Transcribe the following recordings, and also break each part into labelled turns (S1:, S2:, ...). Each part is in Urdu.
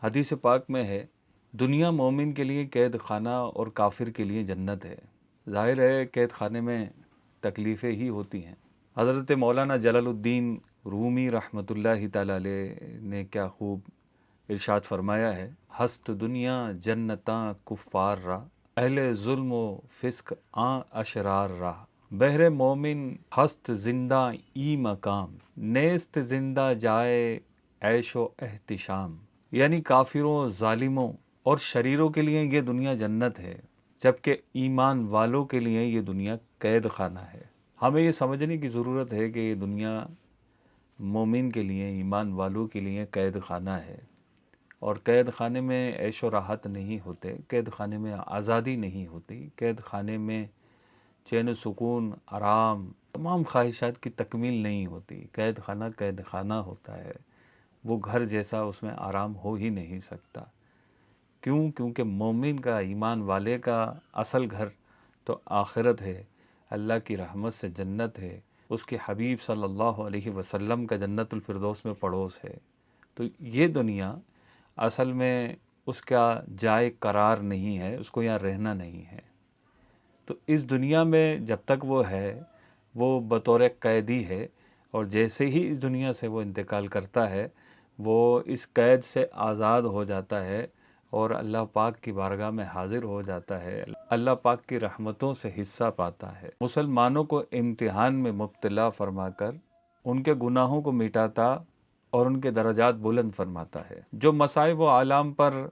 S1: حدیث پاک میں ہے، دنیا مومن کے لیے قید خانہ اور کافر کے لیے جنت ہے۔ ظاہر ہے قید خانے میں تکلیفیں ہی ہوتی ہیں۔ حضرت مولانا جلال الدین رومی رحمۃ اللہ تعالی علیہ نے کیا خوب ارشاد فرمایا ہے، ہست دنیا جنتاں کفار را، اہل ظلم و فسق آں اشرار را، بہر مومن ہست زندہ ای مقام، نیست زندہ جائے عیش و احتشام۔ یعنی کافروں، ظالموں اور شریروں کے لیے یہ دنیا جنت ہے، جبکہ ایمان والوں کے لیے یہ دنیا قید خانہ ہے۔ ہمیں یہ سمجھنے کی ضرورت ہے کہ یہ دنیا مومن کے لیے، ایمان والوں کے لیے قید خانہ ہے، اور قید خانے میں عیش و راحت نہیں ہوتے، قید خانے میں آزادی نہیں ہوتی، قید خانے میں چین و سکون، آرام، تمام خواہشات کی تکمیل نہیں ہوتی۔ قید خانہ ہوتا ہے، وہ گھر جیسا اس میں آرام ہو ہی نہیں سکتا۔ کیونکہ مومن کا، ایمان والے کا اصل گھر تو آخرت ہے، اللہ کی رحمت سے جنت ہے، اس کے حبیب صلی اللہ علیہ وسلم کا جنت الفردوس میں پڑوس ہے۔ تو یہ دنیا اصل میں اس کا جائے قرار نہیں ہے، اس کو یہاں رہنا نہیں ہے۔ تو اس دنیا میں جب تک وہ ہے، وہ بطور قیدی ہے، اور جیسے ہی اس دنیا سے وہ انتقال کرتا ہے، وہ اس قید سے آزاد ہو جاتا ہے اور اللہ پاک کی بارگاہ میں حاضر ہو جاتا ہے، اللہ پاک کی رحمتوں سے حصہ پاتا ہے۔ مسلمانوں کو امتحان میں مبتلا فرما کر ان کے گناہوں کو مٹاتا اور ان کے درجات بلند فرماتا ہے۔ جو مصائب و آلام پر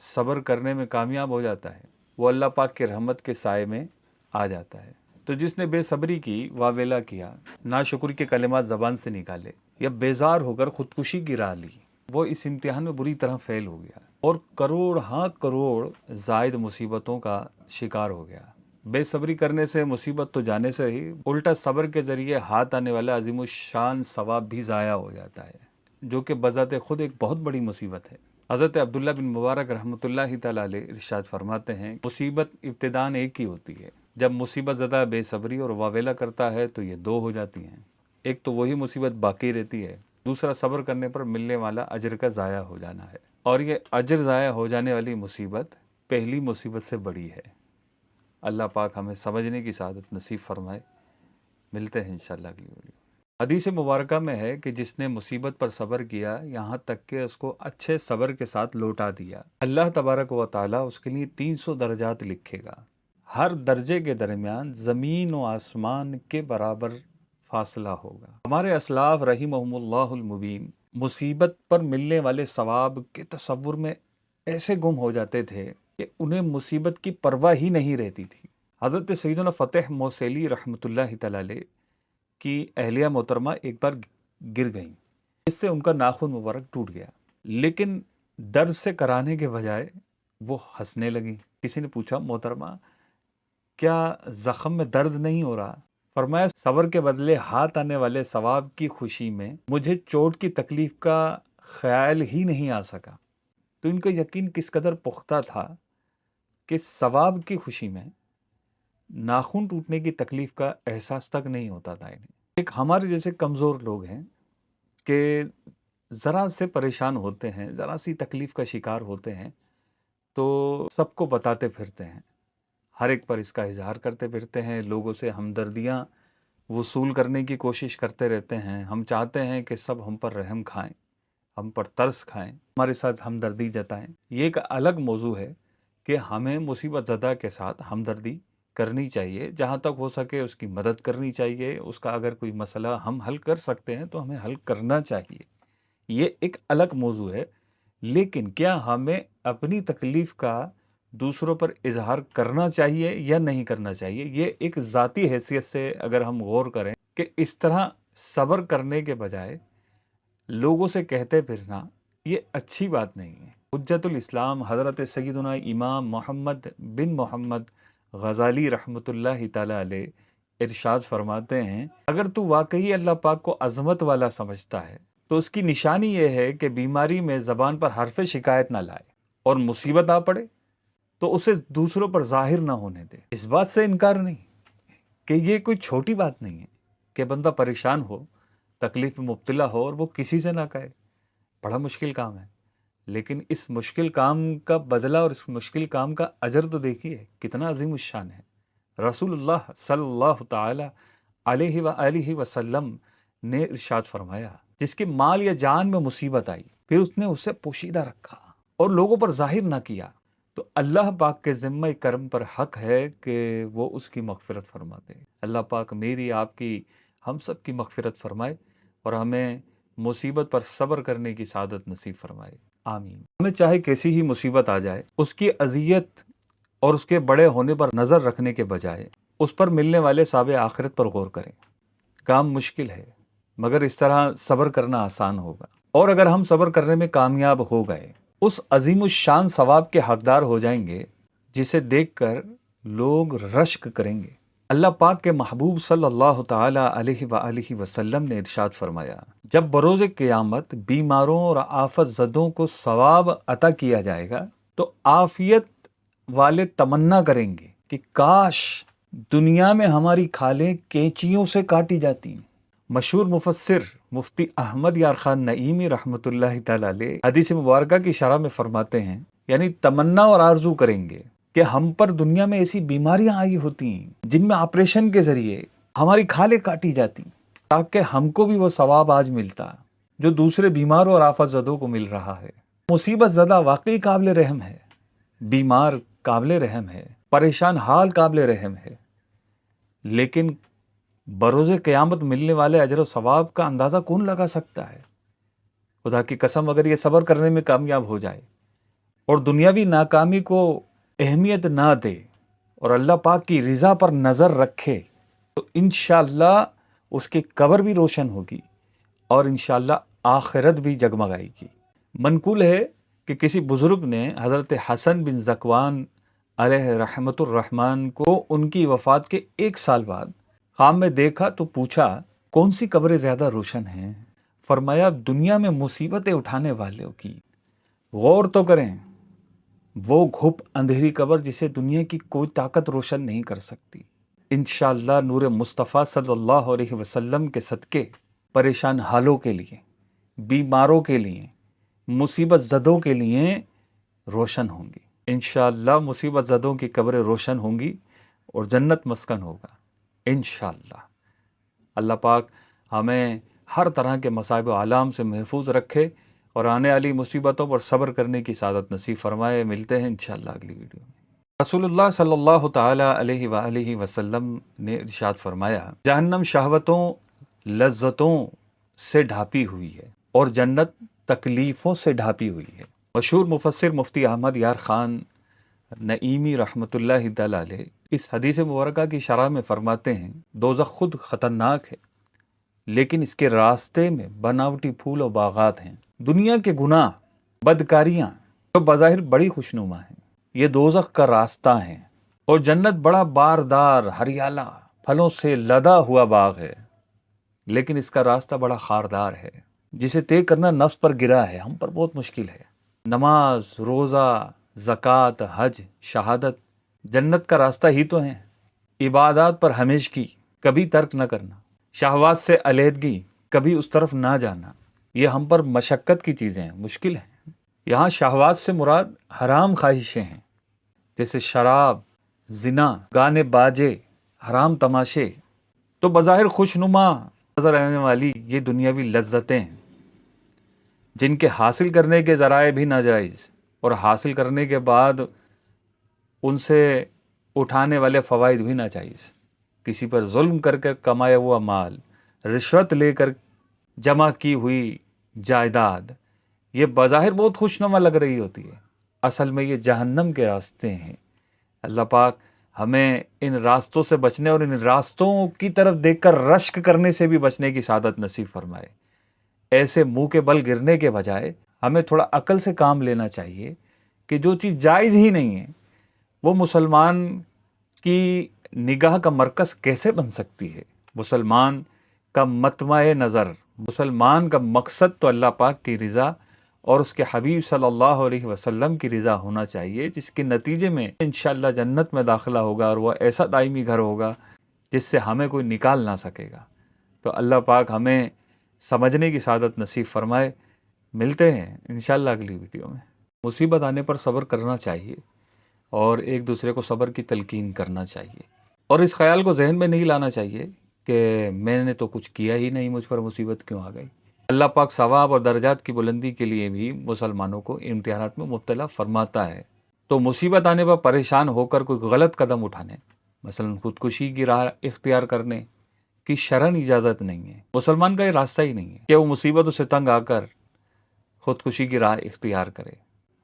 S1: صبر کرنے میں کامیاب ہو جاتا ہے، وہ اللہ پاک کی رحمت کے سائے میں آ جاتا ہے۔ تو جس نے بے صبری کی، واویلا کیا، ناشکری کے کلمات زبان سے نکالے، یا بیزار ہو کر خودکشی کی راہ لی، وہ اس امتحان میں بری طرح فیل ہو گیا اور کروڑ زائد مصیبتوں کا شکار ہو گیا۔ بے صبری کرنے سے مصیبت تو جانے سے ہی، الٹا صبر کے ذریعے ہاتھ آنے والا عظیم الشان ثواب بھی ضائع ہو جاتا ہے، جو کہ بذات خود ایک بہت بڑی مصیبت ہے۔ حضرت عبداللہ بن مبارک رحمۃ اللہ تعالی علیہ ارشاد فرماتے ہیں، مصیبت ابتداً ایک ہی ہوتی ہے، جب مصیبت زدہ بے صبری اور واویلا کرتا ہے تو یہ دو ہو جاتی ہیں۔ ایک تو وہی مصیبت باقی رہتی ہے، دوسرا صبر کرنے پر ملنے والا اجر کا ضائع ہو جانا ہے، اور یہ اجر ضائع ہو جانے والی مصیبت پہلی مصیبت سے بڑی ہے۔ اللہ پاک ہمیں سمجھنے کی سعادت نصیب فرمائے۔ ملتے ہیں انشاءاللہ اگلی ویڈیو۔ حدیث مبارکہ میں ہے کہ جس نے مصیبت پر صبر کیا، یہاں تک کہ اس کو اچھے صبر کے ساتھ لوٹا دیا، اللہ تبارک و تعالیٰ اس کے لیے 300 درجات لکھے گا۔ ہر درجے کے درمیان زمین و آسمان کے برابر فاصلہ ہوگا۔ ہمارے اسلاف رحمہم اللہ المبین مصیبت پر ملنے والے ثواب کے تصور میں ایسے گم ہو جاتے تھے کہ انہیں مصیبت کی پرواہ ہی نہیں رہتی تھی۔ حضرت سیدنا فتح موصلی رحمۃ اللہ تعالی علیہ کی اہلیہ محترمہ ایک بار گر گئیں، اس سے ان کا ناخن مبارک ٹوٹ گیا، لیکن درد سے کرانے کے بجائے وہ ہنسنے لگیں۔ کسی نے پوچھا، محترمہ کیا زخم میں درد نہیں ہو رہا؟ فرمایا، صبر کے بدلے ہاتھ آنے والے ثواب کی خوشی میں مجھے چوٹ کی تکلیف کا خیال ہی نہیں آ سکا۔ تو ان کا یقین کس قدر پختہ تھا کہ ثواب کی خوشی میں ناخن ٹوٹنے کی تکلیف کا احساس تک نہیں ہوتا تھا انہیں۔ ایک ہمارے جیسے کمزور لوگ ہیں کہ ذرا سے پریشان ہوتے ہیں، ذرا سی تکلیف کا شکار ہوتے ہیں تو سب کو بتاتے پھرتے ہیں، ہر ایک پر اس کا اظہار کرتے پھرتے ہیں، لوگوں سے ہمدردیاں وصول کرنے کی کوشش کرتے رہتے ہیں۔ ہم چاہتے ہیں کہ سب ہم پر رحم کھائیں، ہم پر ترس کھائیں، ہمارے ساتھ ہمدردی جتائیں۔ یہ ایک الگ موضوع ہے کہ ہمیں مصیبت زدہ کے ساتھ ہمدردی کرنی چاہیے، جہاں تک ہو سکے اس کی مدد کرنی چاہیے، اس کا اگر کوئی مسئلہ ہم حل کر سکتے ہیں تو ہمیں حل کرنا چاہیے، یہ ایک الگ موضوع ہے۔ لیکن کیا ہمیں اپنی تکلیف کا دوسروں پر اظہار کرنا چاہیے یا نہیں کرنا چاہیے؟ یہ ایک ذاتی حیثیت سے اگر ہم غور کریں کہ اس طرح صبر کرنے کے بجائے لوگوں سے کہتے پھرنا، یہ اچھی بات نہیں ہے۔ حجت الاسلام حضرت سیدنا امام محمد بن محمد غزالی رحمۃ اللہ تعالی علیہ ارشاد فرماتے ہیں، اگر تو واقعی اللہ پاک کو عظمت والا سمجھتا ہے تو اس کی نشانی یہ ہے کہ بیماری میں زبان پر حرف شکایت نہ لائے، اور مصیبت آ پڑے تو اسے دوسروں پر ظاہر نہ ہونے دے۔ اس بات سے انکار نہیں کہ یہ کوئی چھوٹی بات نہیں ہے کہ بندہ پریشان ہو، تکلیف میں مبتلا ہو اور وہ کسی سے نہ کہے، بڑا مشکل کام ہے۔ لیکن اس مشکل کام کا بدلہ اور اس مشکل کام کا اجر تو دیکھیے کتنا عظیم الشان ہے۔ رسول اللہ صلی اللہ تعالی علیہ وآلہ وسلم نے ارشاد فرمایا، جس کے مال یا جان میں مصیبت آئی پھر اس نے اسے پوشیدہ رکھا اور لوگوں پر ظاہر نہ کیا، تو اللہ پاک کے ذمہ کرم پر حق ہے کہ وہ اس کی مغفرت فرما دے۔ اللہ پاک میری، آپ کی، ہم سب کی مغفرت فرمائے اور ہمیں مصیبت پر صبر کرنے کی سعادت نصیب فرمائے، آمین۔ ہمیں چاہے کیسی ہی مصیبت آ جائے، اس کی اذیت اور اس کے بڑے ہونے پر نظر رکھنے کے بجائے اس پر ملنے والے ثواب آخرت پر غور کریں۔ کام مشکل ہے مگر اس طرح صبر کرنا آسان ہوگا، اور اگر ہم صبر کرنے میں کامیاب ہو گئے اس عظیم الشان ثواب کے حقدار ہو جائیں گے جسے دیکھ کر لوگ رشک کریں گے۔ اللہ پاک کے محبوب صلی اللہ تعالی علیہ وآلہ وسلم نے ارشاد فرمایا، جب بروز قیامت بیماروں اور آفت زدوں کو ثواب عطا کیا جائے گا تو عافیت والے تمنا کریں گے کہ کاش دنیا میں ہماری کھالیں کینچیوں سے کاٹی جاتی۔ مشہور مفسر مفتی احمد یار خان نعیمی رحمۃ اللہ تعالی علیہ حدیث مبارکہ کی شرح میں فرماتے ہیں، یعنی تمنا اور آرزو کریں گے کہ ہم پر دنیا میں ایسی بیماریاں آئی ہوتی ہیں جن میں آپریشن کے ذریعے ہماری کھالیں کاٹی جاتی، تاکہ ہم کو بھی وہ ثواب آج ملتا جو دوسرے بیماروں اور آفت زدوں کو مل رہا ہے۔ مصیبت زدہ واقعی قابل رحم ہے، بیمار قابل رحم ہے، پریشان حال قابل رحم ہے، لیکن بروز قیامت ملنے والے اجر و ثواب کا اندازہ کون لگا سکتا ہے؟ خدا کی قسم اگر یہ صبر کرنے میں کامیاب ہو جائے اور دنیاوی ناکامی کو اہمیت نہ دے اور اللہ پاک کی رضا پر نظر رکھے تو انشاءاللہ اس کی قبر بھی روشن ہوگی اور انشاءاللہ آخرت بھی جگمگائے گی۔ منقول ہے کہ کسی بزرگ نے حضرت حسن بن ذکوان علیہ رحمت الرحمن کو ان کی وفات کے 1 سال بعد خواب میں دیکھا تو پوچھا کون سی قبریں زیادہ روشن ہیں؟ فرمایا دنیا میں مصیبتیں اٹھانے والوں کی۔ غور تو کریں، وہ گھپ اندھیری قبر جسے دنیا کی کوئی طاقت روشن نہیں کر سکتی۔ انشاءاللہ نور مصطفیٰ صلی اللہ علیہ وسلم کے صدقے پریشان حالوں کے لیے، بیماروں کے لیے، مصیبت زدوں کے لیے روشن ہوں گی۔ انشاءاللہ مصیبت زدوں کی قبریں روشن ہوں گی اور جنت مسکن ہوگا انشاءاللہ۔ اللہ پاک ہمیں ہر طرح کے مصائب و آلام سے محفوظ رکھے اور آنے والی مصیبتوں پر صبر کرنے کی سعادت نصیب فرمائے۔ ملتے ہیں انشاءاللہ اگلی ویڈیو میں۔ رسول اللہ صلی اللہ تعالی علیہ وآلہ وسلم نے ارشاد فرمایا، جہنم شہوتوں لذتوں سے ڈھانپی ہوئی ہے اور جنت تکلیفوں سے ڈھانپی ہوئی ہے۔ مشہور مفسر مفتی احمد یار خان نعیمی رحمۃ اللہ تعالی علیہ اس حدیث مبارکہ کی شرح میں فرماتے ہیں، دوزخ خود خطرناک ہے لیکن اس کے راستے میں بناوٹی پھول و باغات ہیں۔ دنیا کے گناہ بدکاریاں جو بظاہر بڑی خوشنما ہیں یہ دوزخ کا راستہ ہیں، اور جنت بڑا باردار ہریالہ پھلوں سے لدا ہوا باغ ہے، لیکن اس کا راستہ بڑا خاردار ہے جسے طے کرنا نفس پر گرا ہے، ہم پر بہت مشکل ہے۔ نماز، روزہ، زکوٰۃ، حج، شہادت جنت کا راستہ ہی تو ہیں۔ عبادات پر ہمیشگی، کبھی ترک نہ کرنا، شہوات سے علیحدگی، کبھی اس طرف نہ جانا، یہ ہم پر مشقت کی چیزیں ہیں، مشکل ہیں۔ یہاں شہوات سے مراد حرام خواہشیں ہیں، جیسے شراب، زنا، گانے باجے، حرام تماشے۔ تو بظاہر خوشنما نظر آنے والی یہ دنیاوی لذتیں ہیں جن کے حاصل کرنے کے ذرائع بھی ناجائز اور حاصل کرنے کے بعد ان سے اٹھانے والے فوائد بھی ناجائز، کسی پر ظلم کر کے کمایا ہوا مال، رشوت لے کر جمع کی ہوئی جائیداد، یہ بظاہر بہت خوشنما لگ رہی ہوتی ہے، اصل میں یہ جہنم کے راستے ہیں۔ اللہ پاک ہمیں ان راستوں سے بچنے اور ان راستوں کی طرف دیکھ کر رشک کرنے سے بھی بچنے کی سعادت نصیب فرمائے۔ ایسے منہ کے بل گرنے کے بجائے ہمیں تھوڑا عقل سے کام لینا چاہیے کہ جو چیز جائز ہی نہیں ہے وہ مسلمان کی نگاہ کا مرکز کیسے بن سکتی ہے۔ مسلمان کا مطمع نظر، مسلمان کا مقصد تو اللہ پاک کی رضا اور اس کے حبیب صلی اللہ علیہ وسلم کی رضا ہونا چاہیے، جس کے نتیجے میں انشاءاللہ جنت میں داخلہ ہوگا اور وہ ایسا دائمی گھر ہوگا جس سے ہمیں کوئی نکال نہ سکے گا۔ تو اللہ پاک ہمیں سمجھنے کی سعادت نصیب فرمائے۔ ملتے ہیں انشاءاللہ اگلی ویڈیو میں۔ مصیبت آنے پر صبر کرنا چاہیے اور ایک دوسرے کو صبر کی تلقین کرنا چاہیے، اور اس خیال کو ذہن میں نہیں لانا چاہیے کہ میں نے تو کچھ کیا ہی نہیں، مجھ پر مصیبت کیوں آ گئی۔ اللہ پاک ثواب اور درجات کی بلندی کے لیے بھی مسلمانوں کو امتحانات میں مبتلا فرماتا ہے۔ تو مصیبت آنے پر پریشان ہو کر کوئی غلط قدم اٹھانے، مثلا خودکشی کی راہ اختیار کرنے کی شرعن اجازت نہیں ہے۔ مسلمان کا یہ راستہ ہی نہیں ہے کہ وہ مصیبتوں سے تنگ آ کر خودکشی کی راہ اختیار کرے۔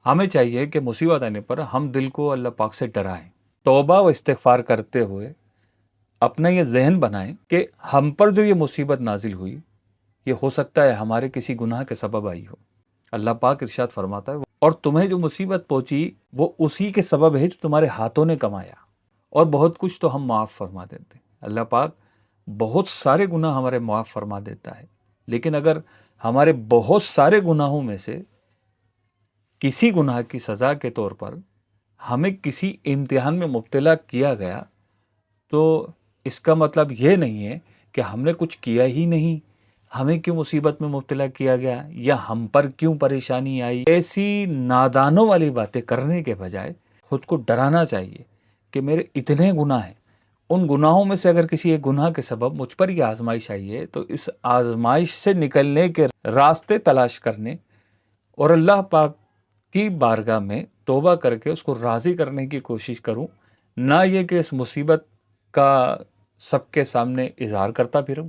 S1: ہمیں چاہیے کہ مصیبت آنے پر ہم دل کو اللہ پاک سے ڈرائیں، توبہ و استغفار کرتے ہوئے اپنا یہ ذہن بنائیں کہ ہم پر جو یہ مصیبت نازل ہوئی یہ ہو سکتا ہے ہمارے کسی گناہ کے سبب آئی ہو۔ اللہ پاک ارشاد فرماتا ہے اور تمہیں جو مصیبت پہنچی وہ اسی کے سبب ہے جو تمہارے ہاتھوں نے کمایا، اور بہت کچھ تو ہم معاف فرما دیتے ہیں۔ اللہ پاک بہت سارے گناہ ہمارے معاف فرما دیتا ہے، لیکن اگر ہمارے بہت سارے گناہوں میں سے کسی گناہ کی سزا کے طور پر ہمیں کسی امتحان میں مبتلا کیا گیا تو اس کا مطلب یہ نہیں ہے کہ ہم نے کچھ کیا ہی نہیں، ہمیں کیوں مصیبت میں مبتلا کیا گیا یا ہم پر کیوں پریشانی آئی۔ ایسی نادانوں والی باتیں کرنے کے بجائے خود کو ڈرانا چاہیے کہ میرے اتنے گناہ ہیں، ان گناہوں میں سے اگر کسی ایک گناہ کے سبب مجھ پر یہ آزمائش آئی ہے تو اس آزمائش سے نکلنے کے راستے تلاش کرنے اور اللہ پاک کی بارگاہ میں توبہ کر کے اس کو راضی کرنے کی کوشش کروں، نہ یہ کہ اس مصیبت کا سب کے سامنے اظہار کرتا پھروں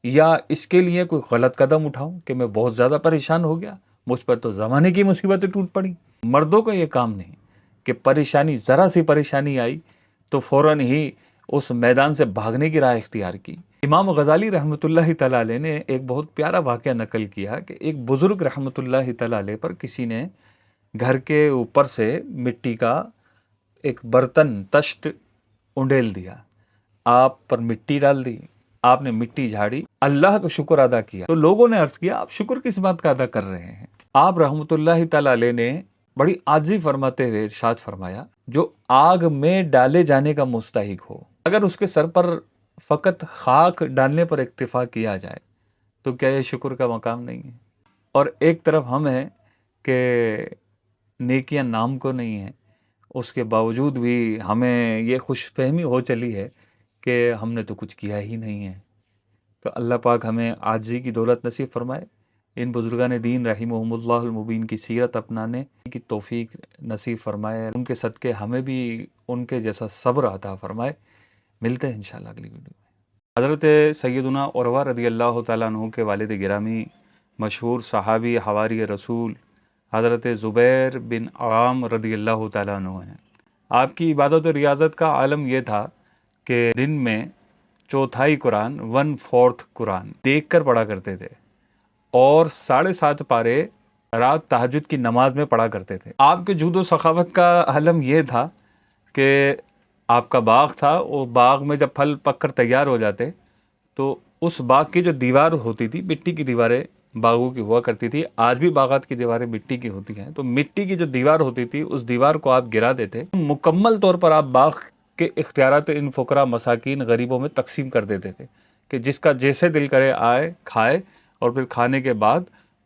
S1: یا اس کے لیے کوئی غلط قدم اٹھاؤں کہ میں بہت زیادہ پریشان ہو گیا، مجھ پر تو زمانے کی مصیبتیں ٹوٹ پڑی۔ مردوں کا یہ کام نہیں کہ پریشانی، ذرا سی پریشانی آئی تو فوراً ہی اس میدان سے بھاگنے کی راہ اختیار کی۔ امام غزالی رحمۃ اللہ تعالیٰ علیہ نے ایک بہت پیارا واقعہ نقل کیا کہ ایک بزرگ رحمۃ اللہ تعالیٰ علیہ پر کسی نے گھر کے اوپر سے مٹی کا ایک برتن تشت انڈیل دیا، آپ پر مٹی ڈال دی، آپ نے مٹی جھاڑی، اللہ کا شکر ادا کیا تو لوگوں نے عرض کیا آپ شکر کس بات کا ادا کر رہے ہیں؟ آپ رحمۃ اللہ تعالیٰ علیہ نے بڑی عاجزی فرماتے ہوئے ارشاد فرمایا جو آگ میں ڈالے جانے کا مستحق ہو، اگر اس کے سر پر فقط خاک ڈالنے پر اکتفا کیا جائے تو کیا یہ شکر کا مقام نہیں ہے؟ اور ایک طرف ہم ہیں کہ نیکیاں نام کو نہیں ہیں، اس کے باوجود بھی ہمیں یہ خوش فہمی ہو چلی ہے کہ ہم نے تو کچھ کیا ہی نہیں ہے۔ تو اللہ پاک ہمیں عاجزی کی دولت نصیب فرمائے، ان بزرگان دین رحمہم اللہ المبین کی سیرت اپنانے کی توفیق نصیب فرمائے، ان کے صدقے ہمیں بھی ان کے جیسا صبر عطا فرمائے۔ ملتے ہیں انشاءاللہ اگلی ویڈیو میں۔ حضرت سیدنا عروہ رضی اللہ تعالیٰ عنہ کے والد گرامی مشہور صحابی حواری رسول حضرت زبیر بن عوام رضی اللہ تعالیٰ عنہ ہیں۔ آپ کی عبادت و ریاضت کا عالم یہ تھا کہ دن میں چوتھائی قرآن 1/4 قرآن دیکھ کر پڑھا کرتے تھے اور 7.5 پارے رات تہجد کی نماز میں پڑھا کرتے تھے۔ آپ کے جود و سخاوت کا عالم یہ تھا کہ آپ کا باغ تھا، وہ باغ میں جب پھل پک کر تیار ہو جاتے تو اس باغ کی جو دیوار ہوتی تھی، مٹی کی دیواریں باغوں کی ہوا کرتی تھی، آج بھی باغات کی دیواریں مٹی کی ہوتی ہیں، تو مٹی کی جو دیوار ہوتی تھی اس دیوار کو آپ گرا دیتے، مکمل طور پر آپ باغ کے اختیارات ان فقراء مساکین غریبوں میں تقسیم کر دیتے تھے کہ جس کا جیسے دل کرے آئے کھائے، اور پھر کھانے کے بعد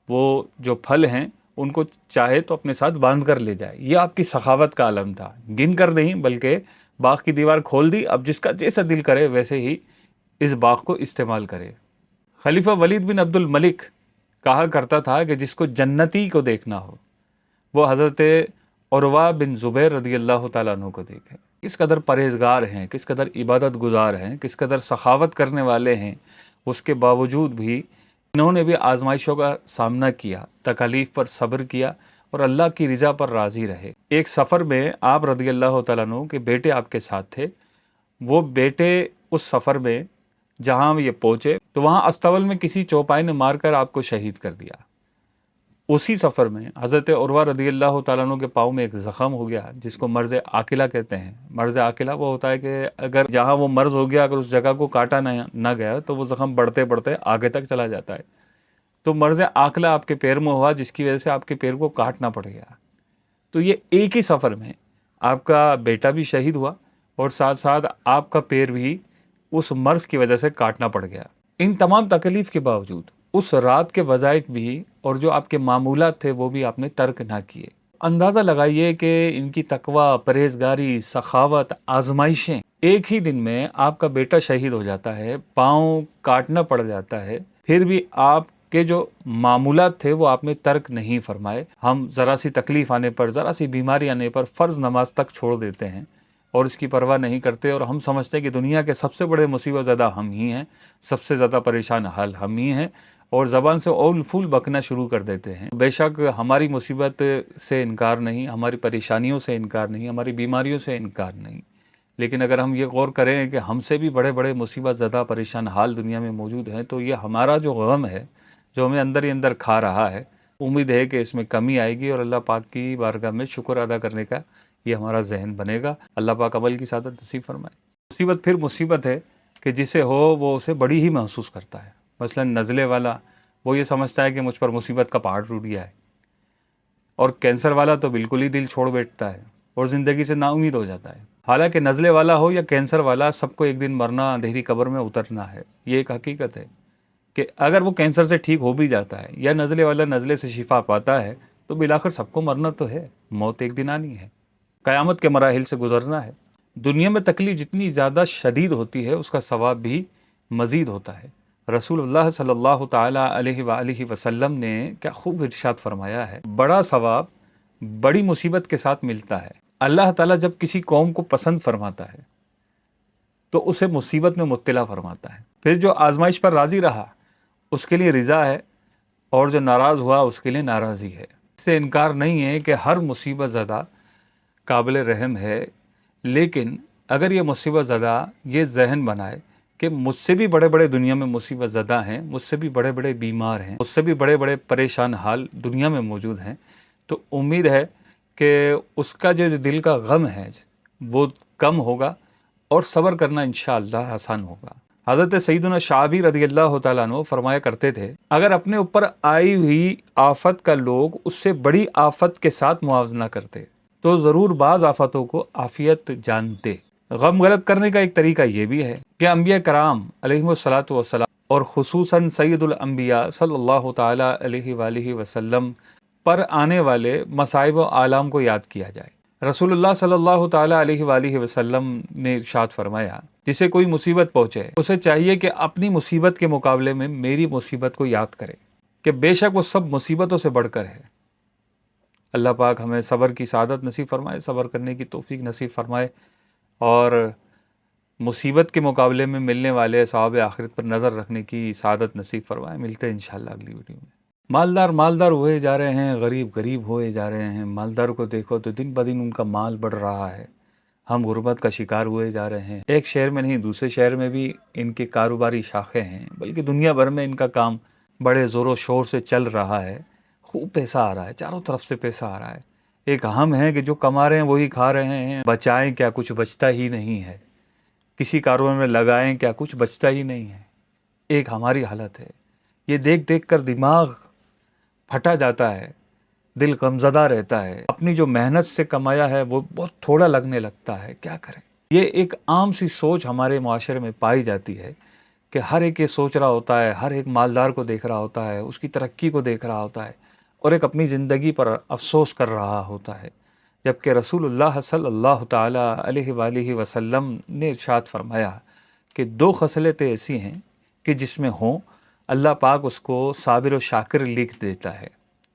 S1: وہ جو پھل ہیں ان کو چاہے تو اپنے ساتھ باندھ کر لے جائے۔ یہ آپ کی سخاوت کا عالم تھا، گن کر نہیں بلکہ باغ کی دیوار کھول دی، اب جس کا جیسا دل کرے ویسے ہی اس باغ کو استعمال کرے۔ خلیفہ ولید بن عبد الملک کہا کرتا تھا کہ جس کو جنتی کو دیکھنا ہو وہ حضرت عروہ بن زبیر رضی اللہ تعالیٰ عنہ کو دیکھے۔ کس قدر پرہیزگار ہیں، کس قدر عبادت گزار ہیں، کس قدر سخاوت کرنے والے ہیں، اس کے باوجود بھی انہوں نے بھی آزمائشوں کا سامنا کیا، تکالیف پر صبر کیا اور اللہ کی رضا پر راضی رہے۔ ایک سفر میں آپ رضی اللہ تعالیٰ عنہ کے بیٹے آپ کے ساتھ تھے، وہ بیٹے اس سفر میں جہاں یہ پہنچے تو وہاں استول میں کسی چوپائے نے مار کر آپ کو شہید کر دیا۔ اسی سفر میں حضرت عروہ رضی اللہ تعالیٰ عنہ کے پاؤں میں ایک زخم ہو گیا جس کو مرض عاقلہ کہتے ہیں۔ مرض عاقلہ وہ ہوتا ہے کہ اگر جہاں وہ مرض ہو گیا اگر اس جگہ کو کاٹا نہ گیا تو وہ زخم بڑھتے بڑھتے آگے تک چلا جاتا ہے۔ تو مرض عاقلہ آپ کے پیر میں ہوا جس کی وجہ سے آپ کے پیر کو کاٹنا پڑ گیا۔ تو یہ ایک ہی سفر میں آپ کا بیٹا بھی شہید ہوا اور ساتھ ساتھ آپ کا پیر بھی اس مرض کی وجہ سے کاٹنا پڑ گیا۔ ان تمام تکلیف کے باوجود اس رات کے وظائف بھی اور جو آپ کے معمولات تھے وہ بھی آپ نے ترک نہ کیے۔ اندازہ لگائیے کہ ان کی تقویٰ، پرہیزگاری، سخاوت، آزمائشیں، ایک ہی دن میں آپ کا بیٹا شہید ہو جاتا ہے، پاؤں کاٹنا پڑ جاتا ہے، پھر بھی آپ کے جو معمولات تھے وہ آپ نے ترک نہیں فرمائے۔ ہم ذرا سی تکلیف آنے پر، ذرا سی بیماری آنے پر فرض نماز تک چھوڑ دیتے ہیں اور اس کی پرواہ نہیں کرتے، اور ہم سمجھتے ہیں کہ دنیا کے سب سے بڑے مصیبت زدہ ہم ہی ہیں، سب سے زیادہ پریشان حال ہم ہی ہیں، اور زبان سے اول پھول بکنا شروع کر دیتے ہیں۔ بے شک ہماری مصیبت سے انکار نہیں، ہماری پریشانیوں سے انکار نہیں، ہماری بیماریوں سے انکار نہیں، لیکن اگر ہم یہ غور کریں کہ ہم سے بھی بڑے بڑے مصیبت زدہ پریشان حال دنیا میں موجود ہیں، تو یہ ہمارا جو غم ہے، جو ہمیں اندر ہی اندر کھا رہا ہے، امید ہے کہ اس میں کمی آئے گی اور اللہ پاک کی بارگاہ میں شکر ادا کرنے کا یہ ہمارا ذہن بنے گا۔ اللہ پاک عمل کی سعادت نصیب فرمائے۔ مصیبت پھر مصیبت ہے کہ جسے ہو وہ اسے بڑی ہی محسوس کرتا ہے۔ مثلا نزلے والا وہ یہ سمجھتا ہے کہ مجھ پر مصیبت کا پہاڑ ٹوٹ گیا ہے، اور کینسر والا تو بالکل ہی دل چھوڑ بیٹھتا ہے اور زندگی سے نا امید ہو جاتا ہے۔ حالانکہ نزلے والا ہو یا کینسر والا، سب کو ایک دن مرنا، اندھیری قبر میں اترنا ہے۔ یہ ایک حقیقت ہے کہ اگر وہ کینسر سے ٹھیک ہو بھی جاتا ہے یا نزلے والا نزلے سے شفا پاتا ہے، تو بالآخر سب کو مرنا تو ہے، موت ایک دن آنی ہے، قیامت کے مراحل سے گزرنا ہے۔ دنیا میں تکلیف جتنی زیادہ شدید ہوتی ہے اس کا ثواب بھی مزید ہوتا ہے۔ رسول اللہ صلی اللہ تعالی علیہ وآلہ وسلم نے کیا خوب ارشاد فرمایا ہے، بڑا ثواب بڑی مصیبت کے ساتھ ملتا ہے۔ اللہ تعالیٰ جب کسی قوم کو پسند فرماتا ہے تو اسے مصیبت میں مبتلا فرماتا ہے، پھر جو آزمائش پر راضی رہا اس کے لیے رضا ہے، اور جو ناراض ہوا اس کے لیے ناراضی ہے۔ اس سے انکار نہیں ہے کہ ہر مصیبت زدہ قابل رحم ہے، لیکن اگر یہ مصیبت زدہ یہ ذہن بنائے کہ مجھ سے بھی بڑے بڑے دنیا میں مصیبت زدہ ہیں، مجھ سے بھی بڑے بڑے بیمار ہیں، مجھ سے بھی بڑے بڑے پریشان حال دنیا میں موجود ہیں، تو امید ہے کہ اس کا جو دل کا غم ہے وہ کم ہوگا اور صبر کرنا انشاءاللہ آسان ہوگا۔ حضرت سیدنا شعبی رضی اللہ تعالیٰ عنہ فرمایا کرتے تھے، اگر اپنے اوپر آئی ہوئی آفت کا لوگ اس سے بڑی آفت کے ساتھ موازنہ کرتے تو ضرور بعض آفتوں کو عافیت جانتے۔ غم غلط کرنے کا ایک طریقہ یہ بھی ہے کہ انبیاء کرام علیہم الصلاۃ والسلام اور خصوصاً سید الانبیاء صلی اللہ تعالی علیہ وآلہ وسلم پر آنے والے مصائب و آلام کو یاد کیا جائے۔ رسول اللہ صلی اللہ تعالی علیہ وآلہ وسلم نے ارشاد فرمایا، جسے کوئی مصیبت پہنچے اسے چاہیے کہ اپنی مصیبت کے مقابلے میں میری مصیبت کو یاد کرے کہ بے شک وہ سب مصیبتوں سے بڑھ کر ہے۔ اللہ پاک ہمیں صبر کی سعادت نصیب فرمائے، صبر کرنے کی توفیق نصیب فرمائے، اور مصیبت کے مقابلے میں ملنے والے ثواب آخرت پر نظر رکھنے کی سعادت نصیب فرمائے۔ ملتے ہیں انشاءاللہ اگلی ویڈیو میں۔ مالدار مالدار ہوئے جا رہے ہیں، غریب غریب ہوئے جا رہے ہیں۔ مالدار کو دیکھو تو دن بدن ان کا مال بڑھ رہا ہے، ہم غربت کا شکار ہوئے جا رہے ہیں۔ ایک شہر میں نہیں دوسرے شہر میں بھی ان کے کاروباری شاخیں ہیں، بلکہ دنیا بھر میں ان کا کام بڑے زور و شور سے چل رہا ہے، خوب پیسہ آ رہا ہے، چاروں طرف سے پیسہ آ رہا ہے۔ ایک ہم ہیں کہ جو کما رہے ہیں وہی کھا رہے ہیں، بچائیں کیا کچھ بچتا ہی نہیں ہے، کسی کاروبار میں لگائیں کیا کچھ بچتا ہی نہیں ہے۔ ایک ہماری حالت ہے، یہ دیکھ دیکھ کر دماغ پھٹا جاتا ہے، دل غمزدہ رہتا ہے، اپنی جو محنت سے کمایا ہے وہ بہت تھوڑا لگنے لگتا ہے، کیا کریں۔ یہ ایک عام سی سوچ ہمارے معاشرے میں پائی جاتی ہے کہ ہر ایک یہ سوچ رہا ہوتا ہے، ہر ایک مالدار کو دیکھ رہا ہوتا ہے، اس کی ترقی کو دیکھ رہا ہوتا ہے، اور ایک اپنی زندگی پر افسوس کر رہا ہوتا ہے، جبکہ رسول اللہ صلی اللہ تعالی علیہ وآلہ وسلم نے ارشاد فرمایا کہ دو خصلتیں ایسی ہیں کہ جس میں ہوں اللہ پاک اس کو صابر و شاکر لکھ دیتا ہے۔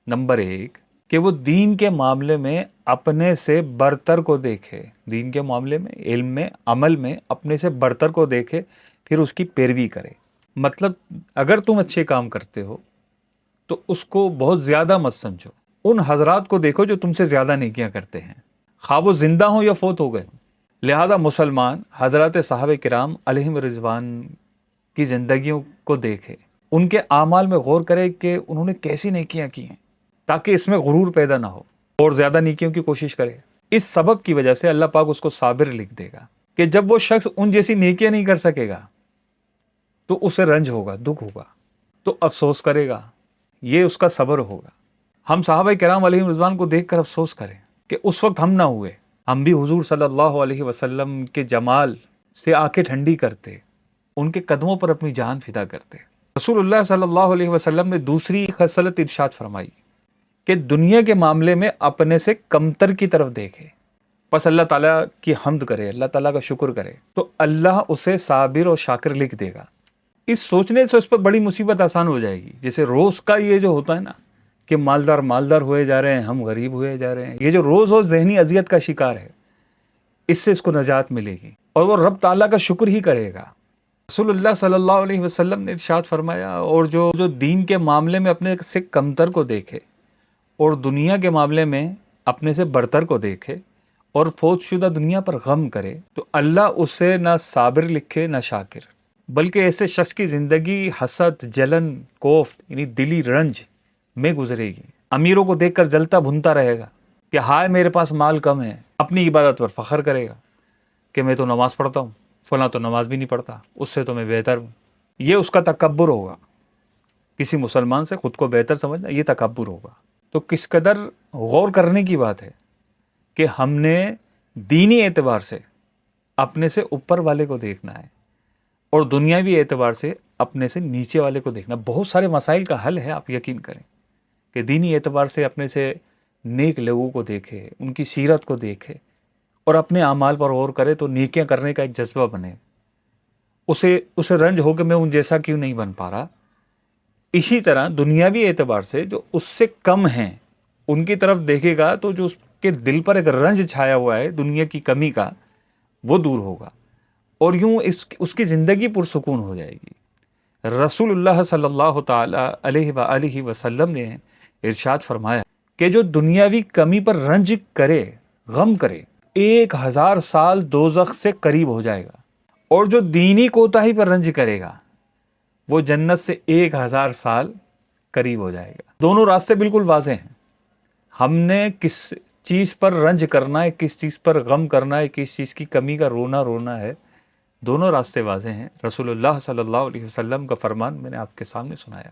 S1: نمبر ایک کہ وہ دین کے معاملے میں اپنے سے برتر کو دیکھے، دین کے معاملے میں، علم میں، عمل میں اپنے سے برتر کو دیکھے، پھر اس کی پیروی کرے۔ مطلب اگر تم اچھے کام کرتے ہو تو اس کو بہت زیادہ مت سمجھو، ان حضرات کو دیکھو جو تم سے زیادہ نیکیاں کرتے ہیں، خواہ وہ زندہ ہوں یا فوت ہو گئے ہوں۔ لہذا مسلمان حضرات صحابہ کرام علیہم رضوان کی زندگیوں کو دیکھے، ان کے اعمال میں غور کرے کہ انہوں نے کیسی نیکیاں کی ہیں، تاکہ اس میں غرور پیدا نہ ہو اور زیادہ نیکیوں کی کوشش کرے۔ اس سبب کی وجہ سے اللہ پاک اس کو صابر لکھ دے گا کہ جب وہ شخص ان جیسی نیکیاں نہیں کر سکے گا تو اسے رنج ہوگا، دکھ ہوگا، تو افسوس کرے گا، یہ اس کا صبر ہوگا۔ ہم صحابہ کرام علیہ رضوان کو دیکھ کر افسوس کریں کہ اس وقت ہم نہ ہوئے، ہم بھی حضور صلی اللہ علیہ وسلم کے جمال سے آنکھیں ٹھنڈی کرتے، ان کے قدموں پر اپنی جان فدا کرتے۔ رسول اللہ صلی اللہ علیہ وسلم نے دوسری خصلت ارشاد فرمائی کہ دنیا کے معاملے میں اپنے سے کمتر کی طرف دیکھے، بس اللہ تعالیٰ کی حمد کرے، اللہ تعالیٰ کا شکر کرے تو اللہ اسے صابر اور شاکر لکھ دے گا۔ اس سوچنے سے اس پر بڑی مصیبت آسان ہو جائے گی۔ جیسے روز کا یہ جو ہوتا ہے نا کہ مالدار ہوئے جا رہے ہیں، ہم غریب ہوئے جا رہے ہیں، یہ جو روز ذہنی اذیت کا شکار ہے، اس سے اس کو نجات ملے گی اور وہ رب تعالیٰ کا شکر ہی کرے گا۔ رسول اللہ صلی اللہ علیہ وسلم نے ارشاد فرمایا، اور جو دین کے معاملے میں اپنے سے کمتر کو دیکھے اور دنیا کے معاملے میں اپنے سے برتر کو دیکھے اور فوت شدہ دنیا پر غم کرے تو اللہ اسے نہ صابر لکھے نہ شاکر، بلکہ ایسے شخص کی زندگی حسد، جلن، کوفت یعنی دلی رنج میں گزرے گی۔ امیروں کو دیکھ کر جلتا بھنتا رہے گا کہ ہائے میرے پاس مال کم ہے، اپنی عبادت پر فخر کرے گا کہ میں تو نماز پڑھتا ہوں، فلاں تو نماز بھی نہیں پڑھتا، اس سے تو میں بہتر ہوں۔ یہ اس کا تکبر ہوگا، کسی مسلمان سے خود کو بہتر سمجھنا یہ تکبر ہوگا۔ تو کس قدر غور کرنے کی بات ہے کہ ہم نے دینی اعتبار سے اپنے سے اوپر والے کو دیکھنا ہے اور دنیاوی اعتبار سے اپنے سے نیچے والے کو دیکھنا۔ بہت سارے مسائل کا حل ہے، آپ یقین کریں کہ دینی اعتبار سے اپنے سے نیک لوگوں کو دیکھے، ان کی سیرت کو دیکھے اور اپنے اعمال پر غور کرے تو نیکیاں کرنے کا ایک جذبہ بنے، اسے رنج ہو کہ میں ان جیسا کیوں نہیں بن پا رہا۔ اسی طرح دنیاوی اعتبار سے جو اس سے کم ہیں ان کی طرف دیکھے گا تو جو اس کے دل پر ایک رنج چھایا ہوا ہے دنیا کی کمی کا، وہ دور ہوگا اور یوں اس کی زندگی پرسکون ہو جائے گی۔ رسول اللہ صلی اللہ تعالی علیہ وآلہ وسلم نے ارشاد فرمایا کہ جو دنیاوی کمی پر رنج کرے، غم کرے، 1000 سال دوزخ سے قریب ہو جائے گا، اور جو دینی کوتاہی پر رنج کرے گا وہ جنت سے 1000 سال قریب ہو جائے گا۔ دونوں راستے بالکل واضح ہیں۔ ہم نے کس چیز پر رنج کرنا ہے، کس چیز پر غم کرنا ہے، کس چیز کی کمی کا رونا ہے، دونوں راستے واضح ہیں۔ رسول اللہ صلی اللہ علیہ وسلم کا فرمان میں نے آپ کے سامنے سنایا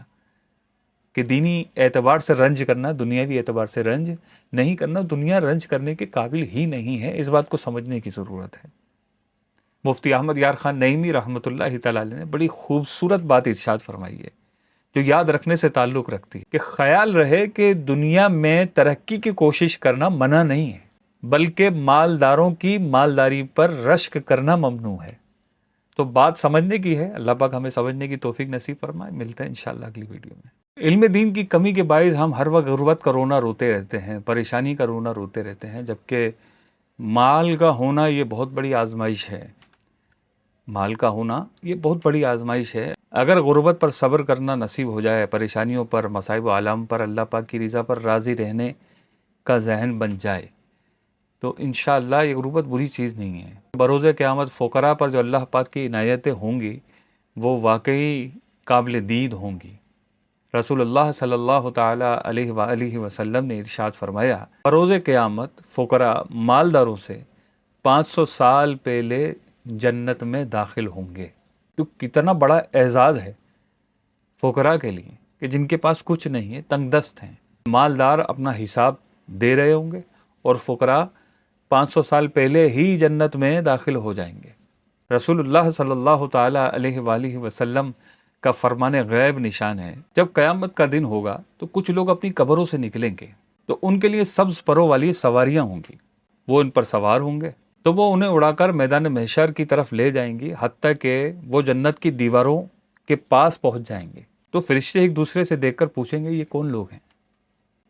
S1: کہ دینی اعتبار سے رنج کرنا، دنیاوی اعتبار سے رنج نہیں کرنا۔ دنیا رنج کرنے کے قابل ہی نہیں ہے، اس بات کو سمجھنے کی ضرورت ہے۔ مفتی احمد یار خان نعیمی رحمۃ اللہ تعالی علیہ نے بڑی خوبصورت بات ارشاد فرمائی ہے جو یاد رکھنے سے تعلق رکھتی ہے کہ خیال رہے کہ دنیا میں ترقی کی کوشش کرنا منع نہیں ہے، بلکہ مالداروں کی مالداری پر رشک کرنا ممنوع ہے۔ تو بات سمجھنے کی ہے، اللہ پاک ہمیں سمجھنے کی توفیق نصیب فرمائے۔ ملتے ہیں انشاءاللہ اگلی ویڈیو میں۔ علم دین کی کمی کے باعث ہم ہر وقت غربت کا رونا روتے رہتے ہیں، پریشانی کا رونا روتے رہتے ہیں، جبکہ مال کا ہونا یہ بہت بڑی آزمائش ہے۔ مال کا ہونا یہ بہت بڑی آزمائش ہے۔ اگر غربت پر صبر کرنا نصیب ہو جائے، پریشانیوں پر، مصائب و آلام پر اللہ پاک کی رضا پر راضی رہنے کا ذہن بن جائے تو انشاءاللہ یہ غربت بری چیز نہیں ہے۔ بروز قیامت فقراء پر جو اللہ پاک کی عنایتیں ہوں گی وہ واقعی قابل دید ہوں گی۔ رسول اللہ صلی اللہ تعالی علیہ وآلہ وسلم نے ارشاد فرمایا، بروز قیامت فقراء مالداروں سے 500 سال پہلے جنت میں داخل ہوں گے۔ تو کتنا بڑا اعزاز ہے فقراء کے لیے کہ جن کے پاس کچھ نہیں ہے، تنگ دست ہیں۔ مالدار اپنا حساب دے رہے ہوں گے اور فقراء 500 سال پہلے ہی جنت میں داخل ہو جائیں گے۔ رسول اللہ صلی اللہ تعالی علیہ وآلہ وسلم کا فرمان غیب نشان ہے، جب قیامت کا دن ہوگا تو کچھ لوگ اپنی قبروں سے نکلیں گے تو ان کے لیے سبز پروں والی سواریاں ہوں گی، وہ ان پر سوار ہوں گے تو وہ انہیں اڑا کر میدان محشر کی طرف لے جائیں گی، حتیٰ کہ وہ جنت کی دیواروں کے پاس پہنچ جائیں گے تو فرشتے ایک دوسرے سے دیکھ کر پوچھیں گے یہ کون لوگ ہیں؟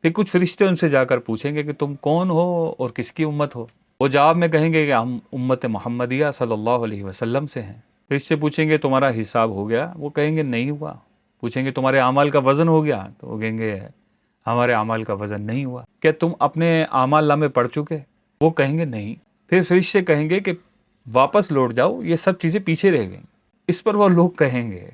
S1: پھر کچھ فرشتے ان سے جا کر پوچھیں گے کہ تم کون ہو اور کس کی امت ہو؟ وہ جواب میں کہیں گے کہ ہم امت محمدیہ صلی اللہ علیہ وسلم سے ہیں۔ فرشتے پوچھیں گے تمہارا حساب ہو گیا؟ وہ کہیں گے نہیں ہوا۔ پوچھیں گے تمہارے اعمال کا وزن ہو گیا؟ تو وہ کہیں گے ہمارے اعمال کا وزن نہیں ہوا۔ کیا تم اپنے اعمال نامے پڑھ چکے؟ وہ کہیں گے نہیں۔ پھر فرشتے کہیں گے کہ واپس لوٹ جاؤ، یہ سب چیزیں پیچھے رہ گئیں۔ اس پر وہ لوگ کہیں گے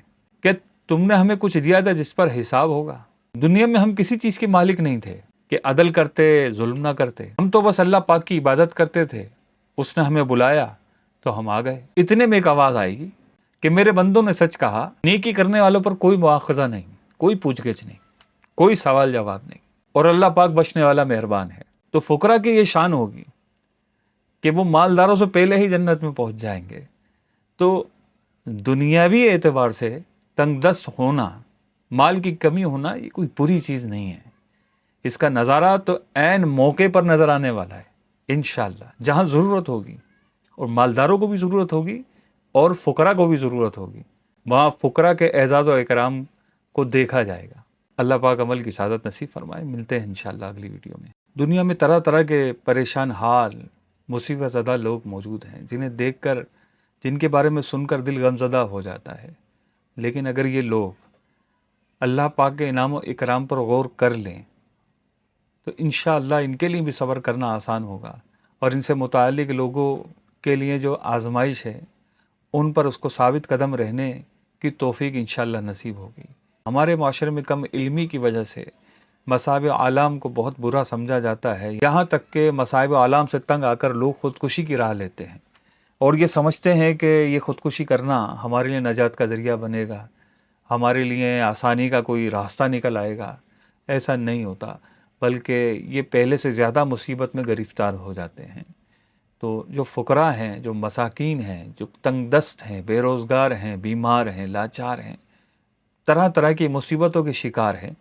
S1: کہ تم نے ہمیں کچھ دیا تھا جس پر حساب ہوگا؟ دنیا میں ہم کسی چیز کے مالک نہیں تھے کہ عدل کرتے، ظلم نہ کرتے، ہم تو بس اللہ پاک کی عبادت کرتے تھے، اس نے ہمیں بلایا تو ہم آ گئے۔ اتنے میں ایک آواز آئے گی کہ میرے بندوں نے سچ کہا، نیکی کرنے والوں پر کوئی مواخذہ نہیں، کوئی پوچھ گچھ نہیں، کوئی سوال جواب نہیں، اور اللہ پاک بخشنے والا مہربان ہے۔ تو فقراء کی یہ شان ہوگی کہ وہ مالداروں سے پہلے ہی جنت میں پہنچ جائیں گے۔ تو دنیاوی اعتبار سے تنگ دست ہونا، مال کی کمی ہونا یہ کوئی بری چیز نہیں ہے. اس کا نظارہ تو عین موقع پر نظر آنے والا ہے انشاءاللہ. جہاں ضرورت ہوگی اور مالداروں کو بھی ضرورت ہوگی اور فقراء کو بھی ضرورت ہوگی، وہاں فقراء کے اعزاز و اکرام کو دیکھا جائے گا. اللہ پاک عمل کی سعادت نصیب فرمائے. ملتے ہیں انشاءاللہ اگلی ویڈیو میں. دنیا میں طرح طرح کے پریشان حال، مصیبت زدہ لوگ موجود ہیں، جنہیں دیکھ کر، جن کے بارے میں سن کر دل غمزدہ ہو جاتا ہے. لیکن اگر یہ لوگ اللہ پاک کے انعام و اکرام پر غور کر لیں تو انشاءاللہ ان کے لیے بھی صبر کرنا آسان ہوگا، اور ان سے متعلق لوگوں کے لیے جو آزمائش ہے ان پر اس کو ثابت قدم رہنے کی توفیق انشاءاللہ نصیب ہوگی. ہمارے معاشرے میں کم علمی کی وجہ سے مصائب عالم کو بہت برا سمجھا جاتا ہے، یہاں تک کہ مصائب عالم سے تنگ آ کر لوگ خودکشی کی راہ لیتے ہیں اور یہ سمجھتے ہیں کہ یہ خودکشی کرنا ہمارے لیے نجات کا ذریعہ بنے گا، ہمارے لیے آسانی کا کوئی راستہ نکل آئے گا. ایسا نہیں ہوتا، بلکہ یہ پہلے سے زیادہ مصیبت میں گرفتار ہو جاتے ہیں. تو جو فقراء ہیں، جو مساکین ہیں، جو تنگ دست ہیں، بے روزگار ہیں، بیمار ہیں، لاچار ہیں، طرح طرح کی مصیبتوں کے شکار ہیں،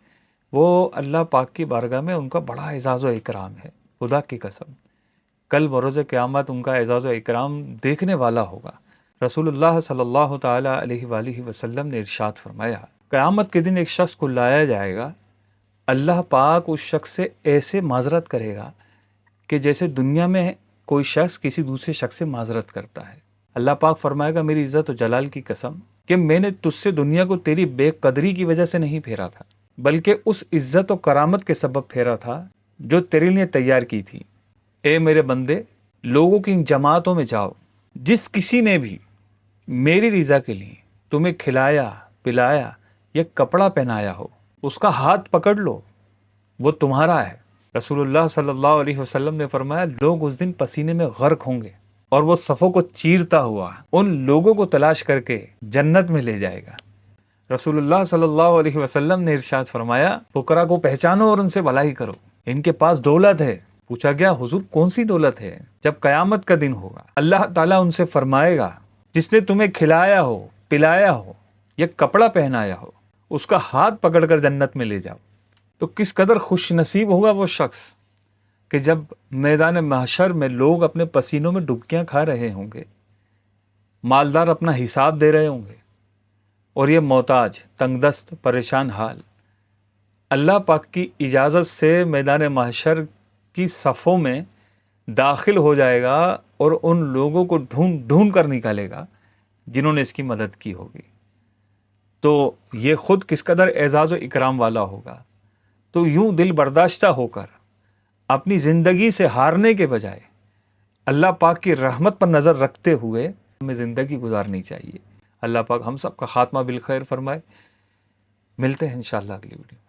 S1: وہ اللہ پاک کی بارگاہ میں ان کا بڑا اعزاز و اکرام ہے. خدا کی قسم کل بروز قیامت ان کا اعزاز و اکرام دیکھنے والا ہوگا. رسول اللہ صلی اللہ تعالی علیہ وآلہ وسلم نے ارشاد فرمایا، قیامت کے دن ایک شخص کو لایا جائے گا، اللہ پاک اس شخص سے ایسے معذرت کرے گا کہ جیسے دنیا میں کوئی شخص کسی دوسرے شخص سے معذرت کرتا ہے. اللہ پاک فرمائے گا، میری عزت و جلال کی قسم کہ میں نے تجھ سے دنیا کو تیری بے قدری کی وجہ سے نہیں پھیرا تھا، بلکہ اس عزت و کرامت کے سبب پھیرا تھا جو تیرے لیے تیار کی تھی. اے میرے بندے، لوگوں کی ان جماعتوں میں جاؤ جس کسی نے بھی میری رضا کے لیے تمہیں کھلایا پلایا یا کپڑا پہنایا ہو، اس کا ہاتھ پکڑ لو، وہ تمہارا ہے. رسول اللہ صلی اللہ علیہ وسلم نے فرمایا، لوگ اس دن پسینے میں غرق ہوں گے اور وہ صفوں کو چیرتا ہوا ان لوگوں کو تلاش کر کے جنت میں لے جائے گا. رسول اللہ صلی اللہ علیہ وسلم نے ارشاد فرمایا، فقراء کو پہچانو اور ان سے بھلائی کرو، ان کے پاس دولت ہے. پوچھا گیا، حضور کون سی دولت ہے؟ جب قیامت کا دن ہوگا اللہ تعالیٰ ان سے فرمائے گا، جس نے تمہیں کھلایا ہو، پلایا ہو یا کپڑا پہنایا ہو، اس کا ہاتھ پکڑ کر جنت میں لے جاؤ. تو کس قدر خوش نصیب ہوگا وہ شخص کہ جب میدان محشر میں لوگ اپنے پسینوں میں ڈبکیاں کھا رہے ہوں گے، مالدار اپنا حساب دے رہے ہوں گے، اور یہ محتاج، تنگ دست، پریشان حال اللہ پاک کی اجازت سے میدان محشر کی صفوں میں داخل ہو جائے گا اور ان لوگوں کو ڈھونڈ ڈھونڈ کر نکالے گا جنہوں نے اس کی مدد کی ہوگی. تو یہ خود کس قدر اعزاز و اکرام والا ہوگا. تو یوں دل برداشتہ ہو کر اپنی زندگی سے ہارنے کے بجائے اللہ پاک کی رحمت پر نظر رکھتے ہوئے ہمیں زندگی گزارنی چاہیے. اللہ پاک ہم سب کا خاتمہ بالخیر فرمائے. ملتے ہیں انشاءاللہ اگلی ویڈیو میں.